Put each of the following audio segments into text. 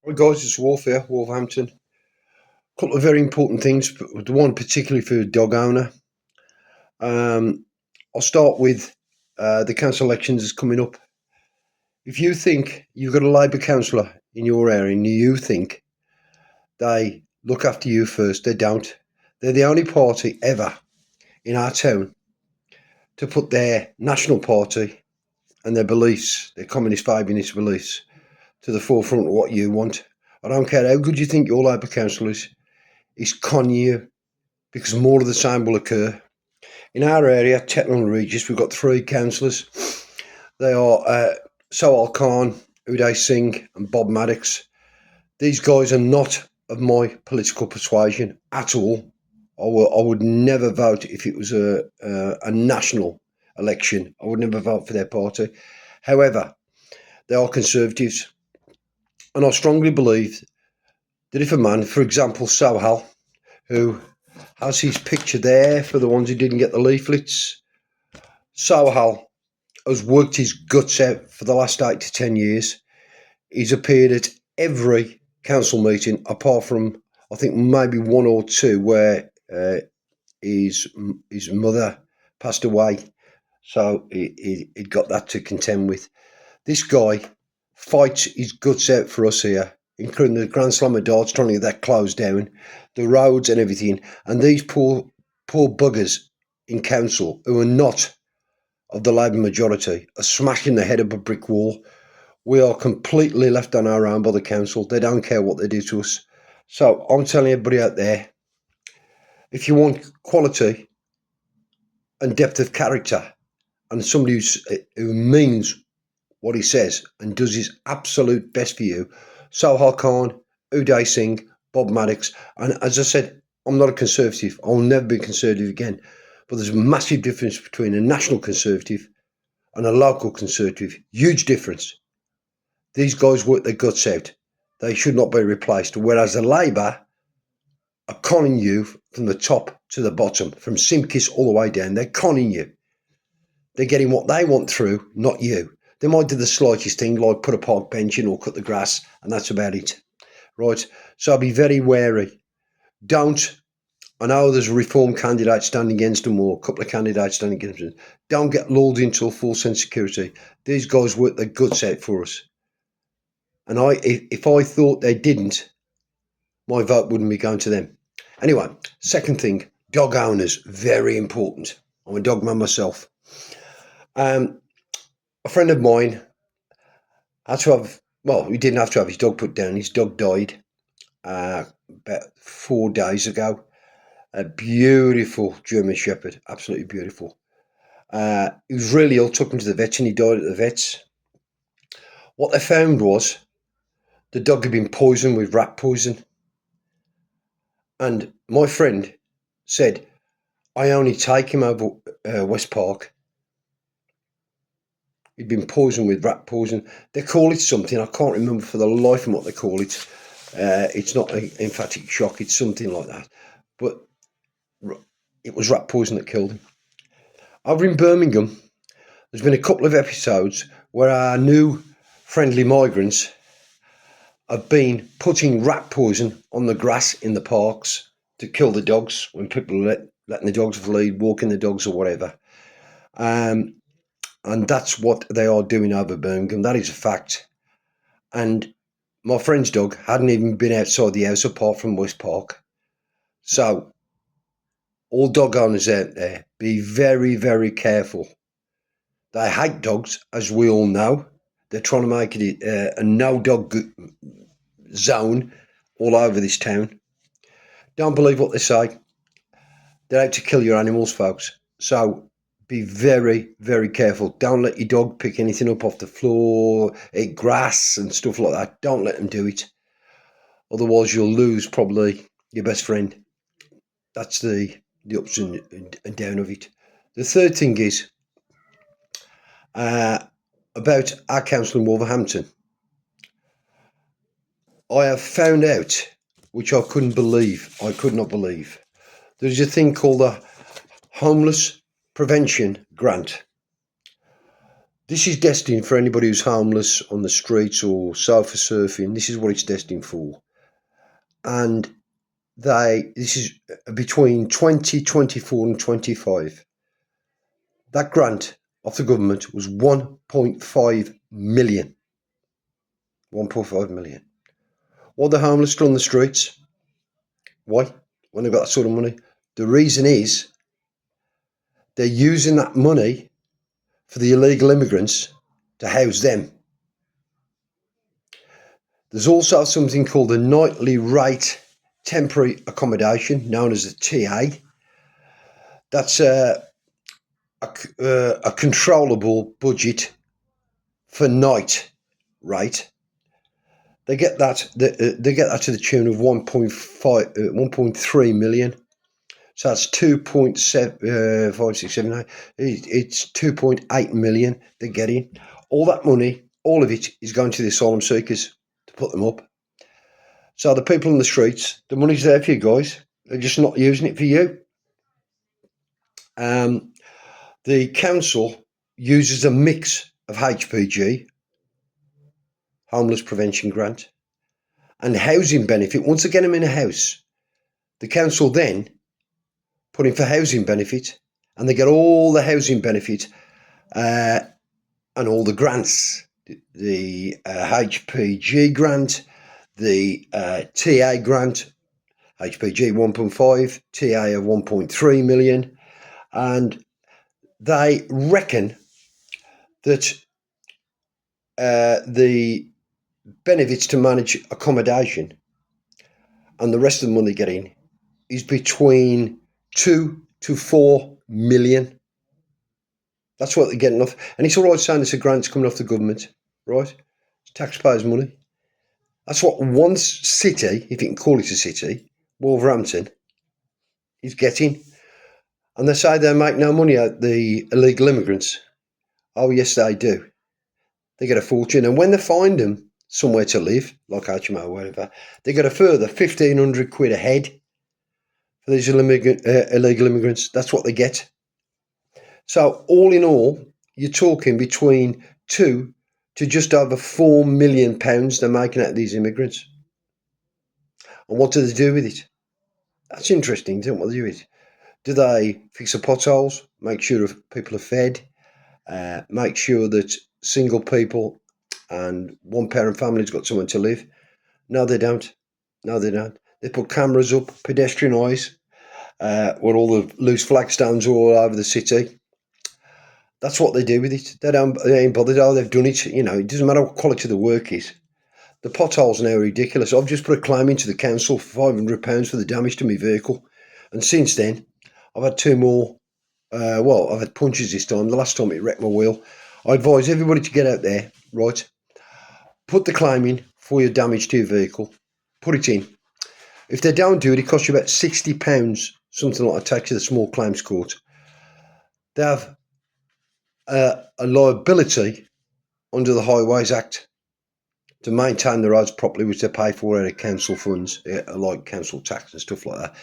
Hi guys, it's Wolf here, Wolverhampton. A couple of very important things, but the one particularly for a dog owner. I'll start with the council elections is coming up. If you think you've got a Labour councillor in your area and you think they look after you first, they don't. They're the only party ever in our town to put their national party and their beliefs, their communist fabulist beliefs, to the forefront of what you want. I don't care how good you think your Labour council is con you because more of the same will occur. In our area, Tettenhall and Regis, we've got three councillors. They are Sohail Khan, Uday Singh and Bob Maddox. These guys are not of my political persuasion at all. I would never vote if it was a national election. I would never vote for their party. However, they are conservatives. And I strongly believe that if a man, for example, Sohail, who has his picture there for the ones who didn't get the leaflets, Sohail has worked his guts out for the last 8 to 10 years. He's appeared at every council meeting apart from, I think, maybe one or two where his mother passed away. So he'd got that to contend with. This guy fights his guts out for us here, including the Grand Slam of Darts, trying to get that closed down, the roads and everything. And these poor buggers in council who are not of the Labour majority are smashing the head of a brick wall. We are completely left on our own by the council. They don't care what they do to us. So I'm telling everybody out there, if you want quality and depth of character and somebody who means what he says and does his absolute best for you, Sohail Khan, Uday Singh, Bob Maddox. And as I said, I'm not a conservative. I'll never be conservative again. But there's a massive difference between a national conservative and a local conservative. Huge difference. These guys work their guts out. They should not be replaced. Whereas the Labour are conning you from the top to the bottom, from Simkis all the way down. They're conning you. They're getting what they want through, not you. They might do the slightest thing, like put a park bench in or cut the grass, and that's about it. Right? So be very wary. Don't, I know there's a Reform candidate standing against them or a couple of candidates standing against them. Don't get lulled into a false sense of security. These guys work their guts out for us. And if I thought they didn't, my vote wouldn't be going to them. Anyway, second thing, dog owners, very important. I'm a dog man myself. A friend of mine had to have, well, he didn't have to have his dog put down. His dog died about 4 days ago. A beautiful German Shepherd, absolutely beautiful. He was really ill, took him to the vets, and he died at the vets. What they found was the dog had been poisoned with rat poison. And my friend said, I only take him over West Park. He'd been poisoned with rat poison. They call it something, I can't remember for the life of them what they call it. It's not emphatic shock, it's something like that. But it was rat poison that killed him. Over in Birmingham, there's been a couple of episodes where our new friendly migrants have been putting rat poison on the grass in the parks to kill the dogs when people are letting the dogs lead, walking the dogs or whatever. And that's what they are doing over Birmingham. That is a fact. And my friend's dog hadn't even been outside the house apart from West Park. So all dog owners out there, be very, very careful. They hate dogs, as we all know. They're trying to make it a no-dog zone all over this town. Don't believe what they say. They're out to kill your animals, folks. So be very, very careful. Don't let your dog pick anything up off the floor, eat grass and stuff like that. Don't let them do it. Otherwise, you'll lose probably your best friend. That's the ups and down of it. The third thing is about our council in Wolverhampton. I have found out, which I couldn't believe, I could not believe, there's a thing called the Homeless Prevention Grant. This is destined for anybody who's homeless on the streets or sofa surfing. This is what it's destined for. And this is between 2024 and 25. That grant of the government was 1.5 million. 1.5 million. Why the homeless still on the streets? Why? When they've got that sort of money? The reason is they're using that money for the illegal immigrants to house them. There's also something called the nightly rate temporary accommodation, known as the TA. That's a controllable budget for night rate. They get that. They get that to the tune of 1.3 million. So that's 2.7, it's 2.8 million they're getting. All that money, all of it is going to the asylum seekers to put them up. So the people on the streets, the money's there for you guys. They're just not using it for you. The council uses a mix of HPG, Homeless Prevention Grant, and housing benefit. Once they get them in a house, the council then put in for housing benefit, and they get all the housing benefit and all the grants, the HPG grant, the TA grant, HPG 1.5, TA of 1.3 million, and they reckon that the benefits to manage accommodation and the rest of the money getting is between 2 to 4 million. That's what they're getting off. And it's all right saying it's a grant's coming off the government, right? It's taxpayers' money. That's what one city, if you can call it a city, Wolverhampton, is getting. And they say they make no money out the illegal immigrants. Oh, yes, they do. They get a fortune. And when they find them somewhere to live, like HMO or whatever, they get a further 1,500 quid a head for these illegal immigrants. That's what they get. So all in all, you're talking between 2 to just over £4 million they're making out of these immigrants. And what do they do with it? That's interesting, isn't it? What they do with it? Do they fix the potholes, make sure people are fed, make sure that single people and one parent families got somewhere to live? No, they don't. No, they don't. They put cameras up, pedestrian eyes, where all the loose flagstones are all over the city. That's what they do with it. They ain't bothered. Oh, they've done it. You know, it doesn't matter what quality the work is. The potholes now are ridiculous. I've just put a claim into the council for £500 for the damage to my vehicle. And since then, I've had two more. I've had punches this time. The last time it wrecked my wheel. I advise everybody to get out there, right? Put the claim in for your damage to your vehicle. Put it in. If they don't do it, it costs you about £60, something like that, take to the small claims court. They have a liability under the Highways Act to maintain the roads properly, which they pay for out of council funds, like council tax and stuff like that.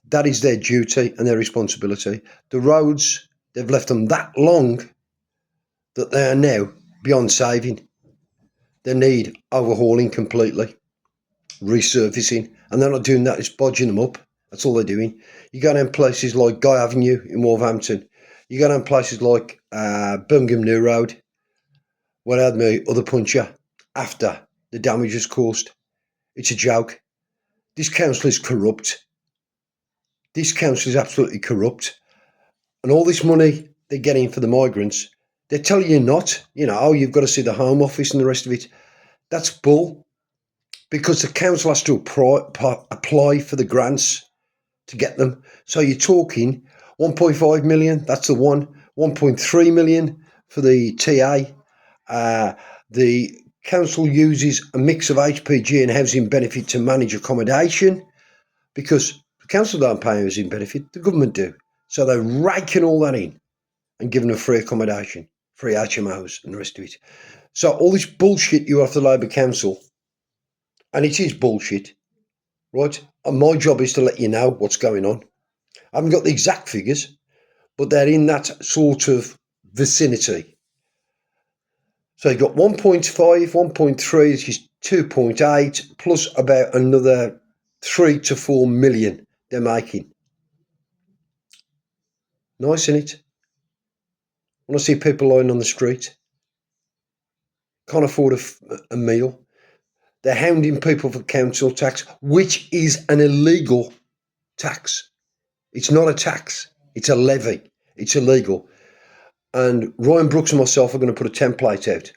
That is their duty and their responsibility. The roads, they've left them that long that they are now beyond saving. They need overhauling completely, resurfacing, and they're not doing that, it's bodging them up. That's all they're doing. You go down places like Guy Avenue in Wolverhampton, you go down places like Birmingham New Road, where I had my other puncher after the damage was caused. It's a joke. This council is corrupt. This council is absolutely corrupt. And all this money they're getting for the migrants, they tell you not. You know, oh, you've got to see the Home Office and the rest of it. That's bull. Because the council has to apply for the grants to get them. So you're talking 1.5 million, that's the one. 1.3 million for the TA. The council uses a mix of HPG and housing benefit to manage accommodation, because the council don't pay housing benefit, the government do. So they're raking all that in and giving them free accommodation, free HMOs and the rest of it. So all this bullshit you have the Labour Council, and it is bullshit, right? And my job is to let you know what's going on. I haven't got the exact figures, but they're in that sort of vicinity. So you've got 1.5, 1.3, which is 2.8, plus about another 3 to 4 million they're making. Nice, isn't it? When I see people lying on the street, can't afford a meal. They're hounding people for council tax, which is an illegal tax. It's not a tax. It's a levy. It's illegal. And Ryan Brooks and myself are going to put a template out,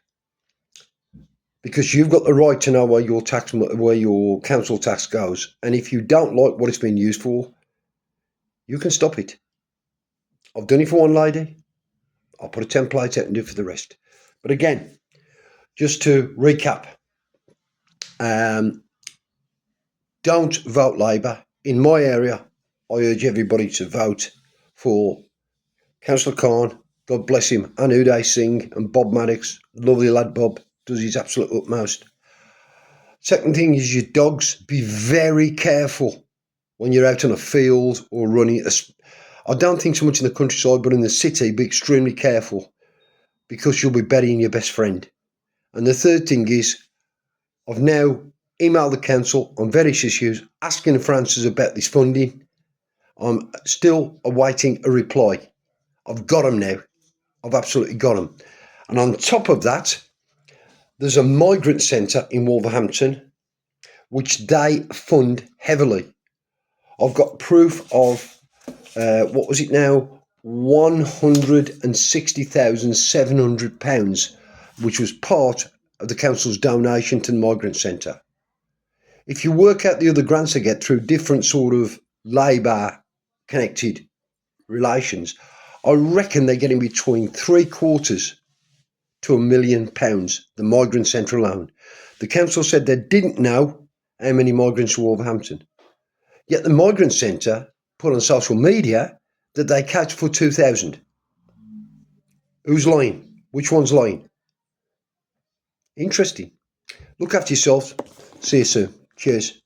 because you've got the right to know where your council tax goes. And if you don't like what it's been used for, you can stop it. I've done it for one lady. I'll put a template out and do it for the rest. But again, just to recap, don't vote Labour. In my area, I urge everybody to vote for Councillor Khan, God bless him, and Uday Singh and Bob Maddox. Lovely lad, Bob, does his absolute utmost. Second thing is your dogs. Be very careful when you're out on a field or running. I don't think so much in the countryside, but in the city, be extremely careful, because you'll be burying your best friend. And the third thing is, I've now emailed the council on various issues, asking for answers about this funding. I'm still awaiting a reply. I've got them now. I've absolutely got them. And on top of that, there's a migrant centre in Wolverhampton, which they fund heavily. I've got proof of, what was it now? £160,700, which was part of the council's donation to the migrant centre. If you work out the other grants they get through different sort of Labour connected relations, I reckon they're getting between £750,000 to £1 million, the migrant centre alone. The council said they didn't know how many migrants were Wolverhampton. Yet the migrant centre put on social media that they catch for 2,000. Who's lying? Which one's lying? Interesting. Look after yourselves. See you soon. Cheers.